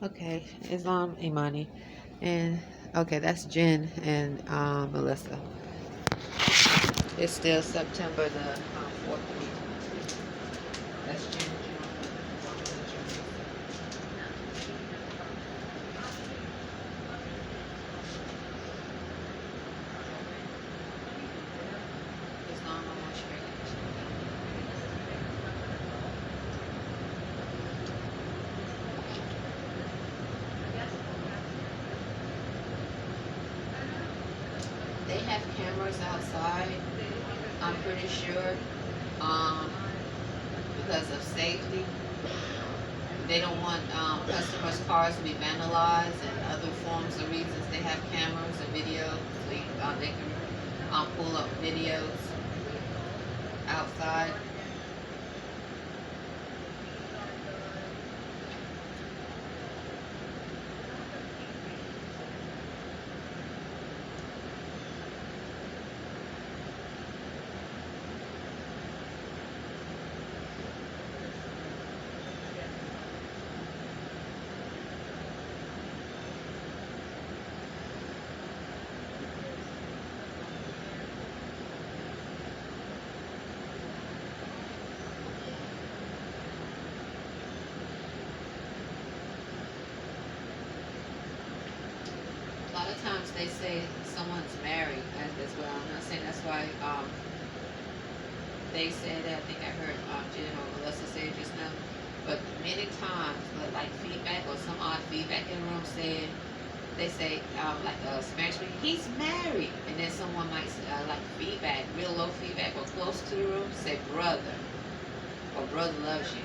Okay, Islam Imani. And okay, that's Jen and Melissa. It's still September the 4th. That's Jen. Islam, I'm not sure. They have cameras outside, I'm pretty sure, um, because of safety. They don't want customers' cars to be vandalized and other forms of reasons. They have cameras and video, so they can pull up videos outside. A lot of times they say someone's married as well. I'm not saying that's why they say that. I think I heard Jen or Melissa say it just now. But many times, like feedback or some odd feedback in the room said, they say like a Spanish speaker, he's married, and then someone might like feedback, real low feedback or close to the room, say brother or brother loves you.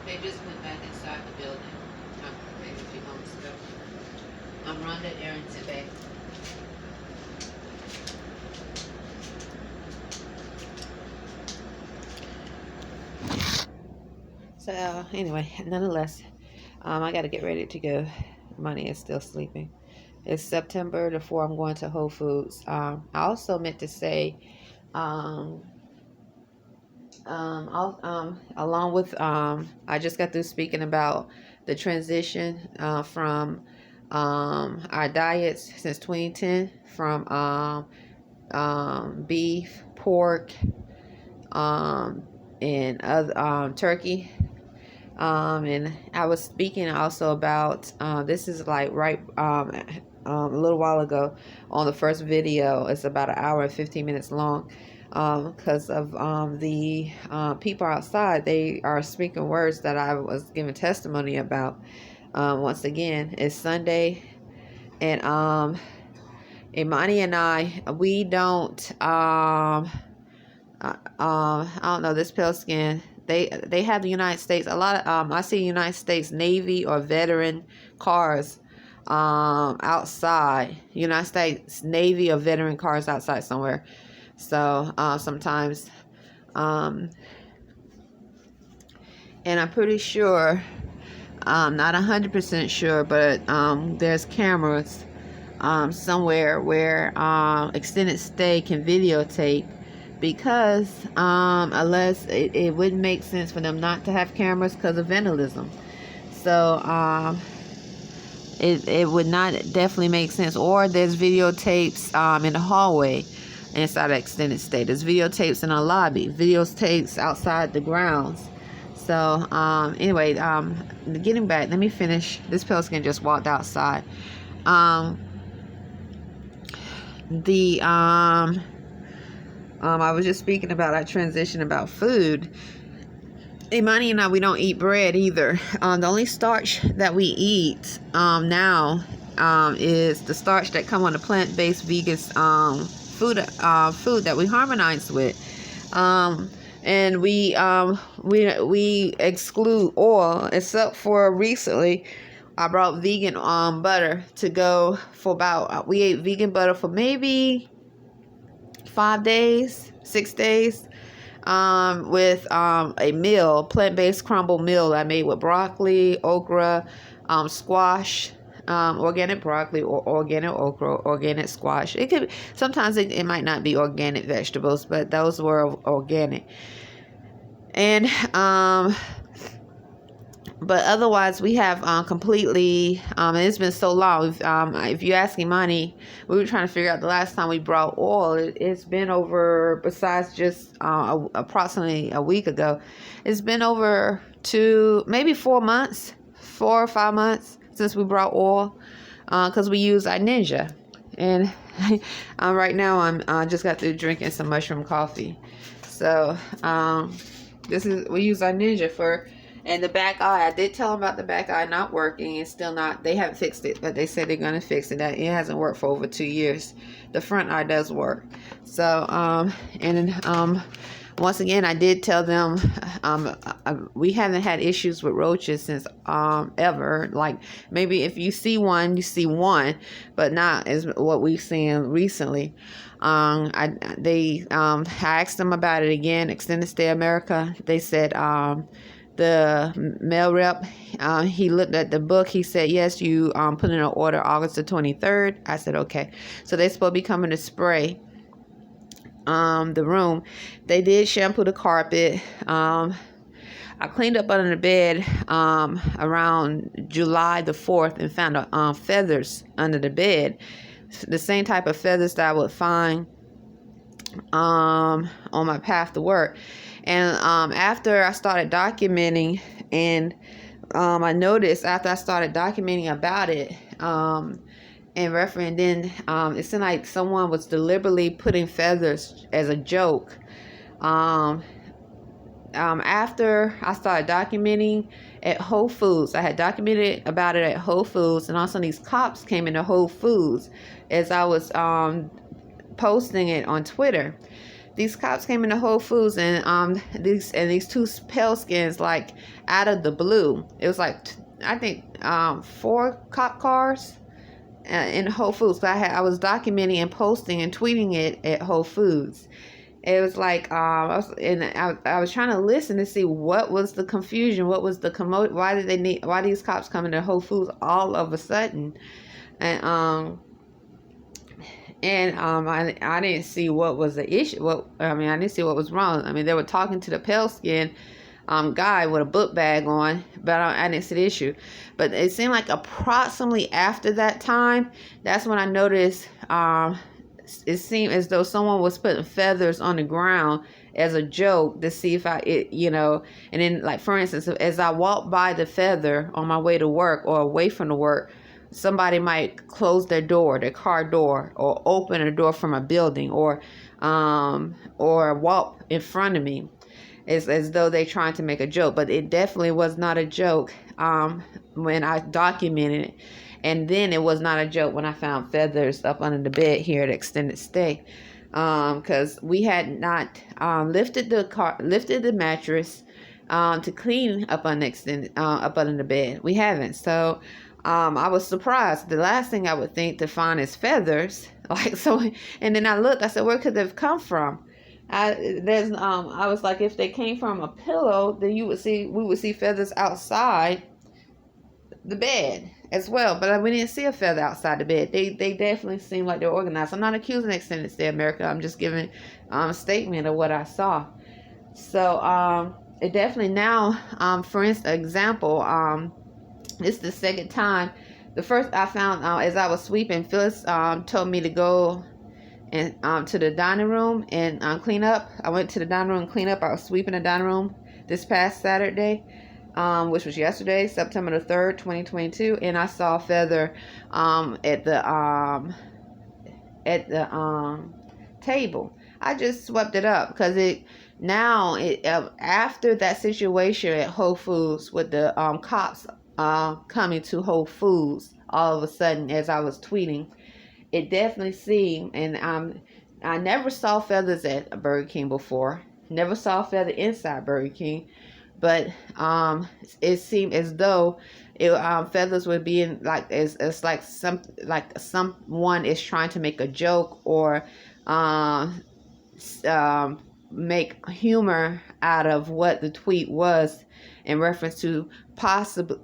They just went back inside the building maybe a few months ago. I'm Rhonda Arrington-Bey. So anyway, nonetheless, I got to get ready to go. Money is still sleeping. It's September the 4th. I'm going to Whole Foods. I also meant to say, along with, I just got through speaking about the transition from our diets since 2010 from beef, pork, and other turkey. And I was speaking also about this is like a little while ago on the first video. It's about an hour and 15 minutes long because of the people outside. They are speaking words that I was giving testimony about. Once again, it's Sunday, and Imani and I, we don't I don't know, this pale skin. They have the United States. A lot of I see United States Navy or veteran cars outside. United States Navy or veteran cars outside somewhere. So sometimes, and I'm pretty sure, not 100% sure, but there's cameras somewhere where extended stay can videotape. Because unless it wouldn't make sense for them not to have cameras because of vandalism. So it would not definitely make sense. Or there's videotapes in the hallway inside of extended stay. There's videotapes in the lobby. Videotapes outside the grounds. So anyway, getting back, let me finish. This pale skin just walked outside. I was just speaking about our transition about food. Imani and I, we don't eat bread either. The only starch that we eat now is the starch that come on the plant-based vegan food that we harmonize with. And we exclude oil, except for recently. I brought vegan butter to go for about. We ate vegan butter for maybe 5 days, 6 days, with a meal, plant-based crumble meal I made with broccoli, okra, squash, organic broccoli or organic okra, organic squash. It could sometimes it might not be organic vegetables, but those were organic. And but otherwise, we have completely, and it's been so long. If you ask Imani, we were trying to figure out the last time we brought oil. It's been over, besides just approximately a week ago, it's been over maybe 4 months, 4 or 5 months since we brought oil, because we use our Ninja. And right now, I'm just got through drinking some mushroom coffee. So we use our Ninja for. And the back eye, I did tell them about the back eye not working. It's still not, they haven't fixed it, but they said they're going to fix it. That it hasn't worked for over 2 years. The front eye does work. So, once again, I did tell them, we haven't had issues with roaches since, ever. Like, maybe if you see one, but not as what we've seen recently. I asked them about it again, Extended Stay America. They said, the mail rep, he looked at the book. He said, yes, you put in an order August the 23rd. I said, okay. So they're supposed to be coming to spray the room. They did shampoo the carpet. I cleaned up under the bed around July the 4th and found feathers under the bed. The same type of feathers that I would find on my path to work. And after I started documenting, and I noticed after I started documenting about it, and referring, then it seemed like someone was deliberately putting feathers as a joke. After I started documenting at Whole Foods, I had documented about it at Whole Foods, and also these cops came into Whole Foods as I was posting it on Twitter. these cops came into Whole Foods, and these two pale skins, like, out of the blue. It was like, I think 4 cop cars in Whole Foods. But I was documenting and posting and tweeting it at Whole Foods. It was like I was trying to listen to see what was the confusion, what was the why these cops coming to Whole Foods all of a sudden, and I didn't see what was the issue. I didn't see what was wrong. I mean, they were talking to the pale skin guy with a book bag on, but I didn't see the issue. But it seemed like approximately after that time, that's when I noticed it seemed as though someone was putting feathers on the ground as a joke to see if and then, like, for instance, as I walked by the feather on my way to work or away from the work, somebody might close their car door, or open a door from a building, or walk in front of me. It's as though they're trying to make a joke, but it definitely was not a joke when I documented it. And then it was not a joke when I found feathers up under the bed here at Extended Stay, because we had not lifted the mattress to clean up under the bed. We haven't. So I was surprised. The last thing I would think to find is feathers. Like, so, and then I looked. I said, where could they have come from? I was like, if they came from a pillow, then we would see feathers outside the bed as well. But we didn't see a feather outside the bed. They definitely seem like they're organized. I'm not accusing Extended Stay America. I'm just giving a statement of what I saw. So it definitely now, for example, this is the second time. The first I found as I was sweeping, Phyllis told me to go and to the dining room and clean up. I went to the dining room and clean up. I was sweeping the dining room this past Saturday, which was yesterday, September the 3rd, 2022, and I saw a feather at the table. I just swept it up because after that situation at Whole Foods with the cops coming to Whole Foods all of a sudden as I was tweeting, it definitely seemed, and I never saw feathers at Burger King before. Never saw a feather inside Burger King, but it seemed as though feathers were being like it's like someone is trying to make a joke or make humor out of what the tweet was in reference to possibly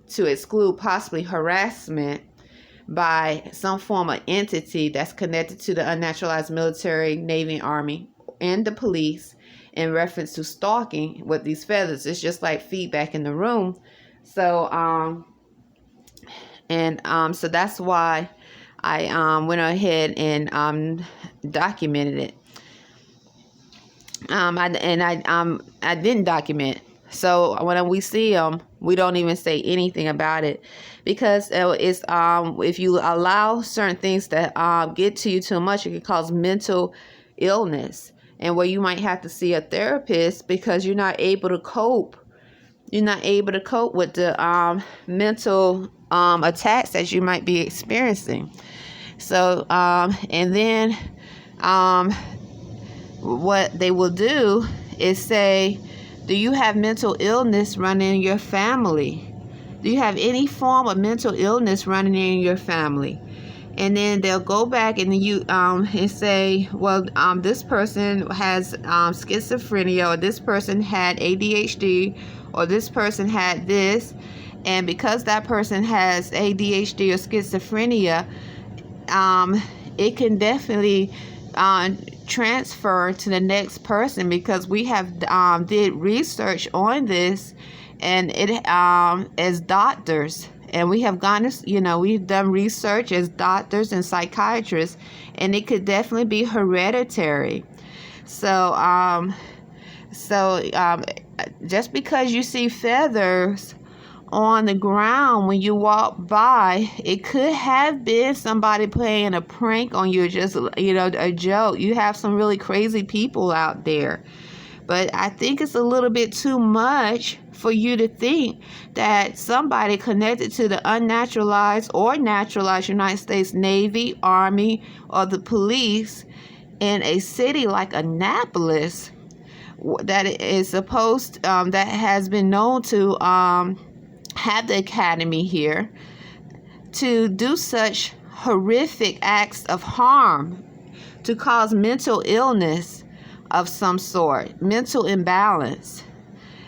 to exclude possibly harassment by some form of entity that's connected to the unnaturalized military, Navy, Army, and the police in reference to stalking with these feathers. It's just like feedback in the room. So so that's why I went ahead and documented it. I didn't document. So when we see them, we don't even say anything about it, because it's if you allow certain things to get to you too much, it can cause mental illness, and where you might have to see a therapist because you're not able to cope. You're not able to cope with the mental attacks that you might be experiencing. So and then what they will do is say, do you have mental illness running in your family? Do you have any form of mental illness running in your family? And then they'll go back and and say, well, this person has schizophrenia, or this person had ADHD, or this person had this, and because that person has ADHD or schizophrenia, it can definitely transfer to the next person, because we have did research on this, and it as doctors, and we have we've done research as doctors and psychiatrists, and it could definitely be hereditary. So just because you see feathers on the ground when you walk by, it could have been somebody playing a prank on you, just a joke. You have some really crazy people out there, but I think it's a little bit too much for you to think that somebody connected to the unnaturalized or naturalized United States Navy, Army, or the police in a city like Annapolis that is supposed that has been known to have the academy here, to do such horrific acts of harm, to cause mental illness of some sort, mental imbalance.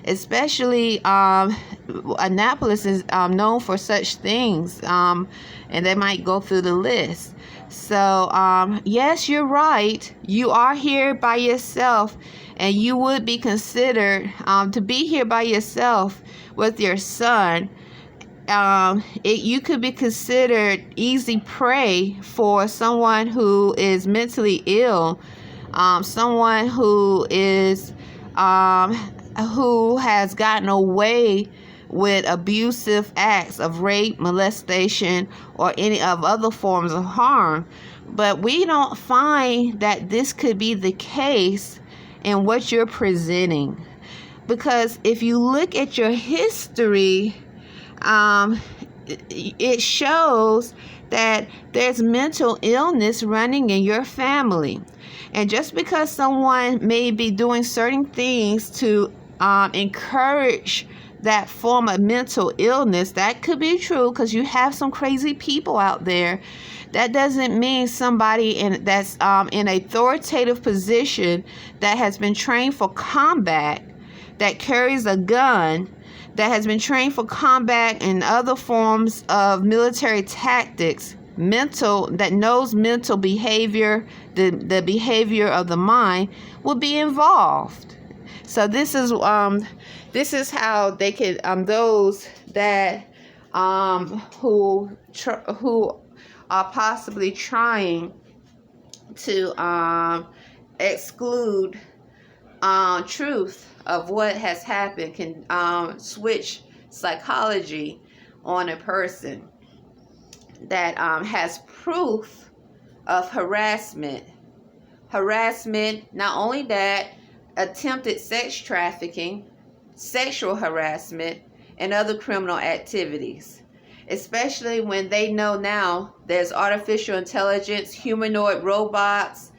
Especially Annapolis is known for such things, and they might go through the list. So yes, you're right. You are here by yourself, and you would be considered to be here by yourself with your son. You could be considered easy prey for someone who is mentally ill, someone who is who has gotten away with abusive acts of rape, molestation, or any of other forms of harm. But we don't find that this could be the case in what you're presenting, because if you look at your history, it shows that there's mental illness running in your family. And just because someone may be doing certain things to encourage that form of mental illness, that could be true, because you have some crazy people out there. That doesn't mean somebody that's in a authoritative position, that has been trained for combat, that carries a gun, that has been trained for combat and other forms of military tactics, that knows mental behavior, the behavior of the mind, will be involved. So this is how they could those that who are possibly trying to exclude truth of what has happened can switch psychology on a person that has proof of harassment. Not only that, attempted sex trafficking, sexual harassment, and other criminal activities. Especially when they know now there's artificial intelligence, humanoid robots,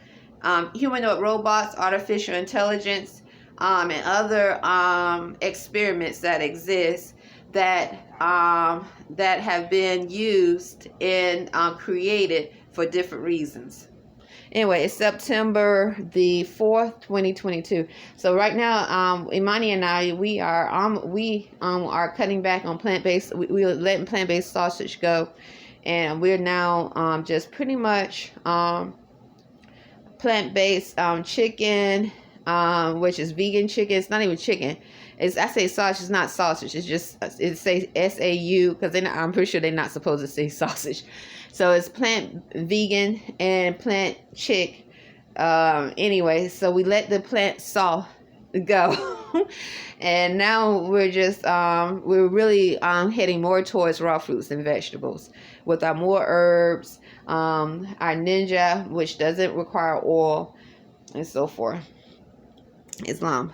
artificial intelligence, and other experiments that exist that have been used and created for different reasons. Anyway, it's September the 4th, 2022. So right now, Imani and I, we are cutting back on plant-based. We're letting plant-based sausage go, and we're now just pretty much plant-based chicken, which is vegan chicken. It's not even chicken. I say sausage. It's not sausage. It's just, it says SAU, because I'm pretty sure they're not supposed to say sausage. So it's plant vegan and plant chick. Anyway, so we let the plant saw go. And now we're just, we're really heading more towards raw fruits and vegetables with our more herbs, our ninja, which doesn't require oil, and so forth. Islam.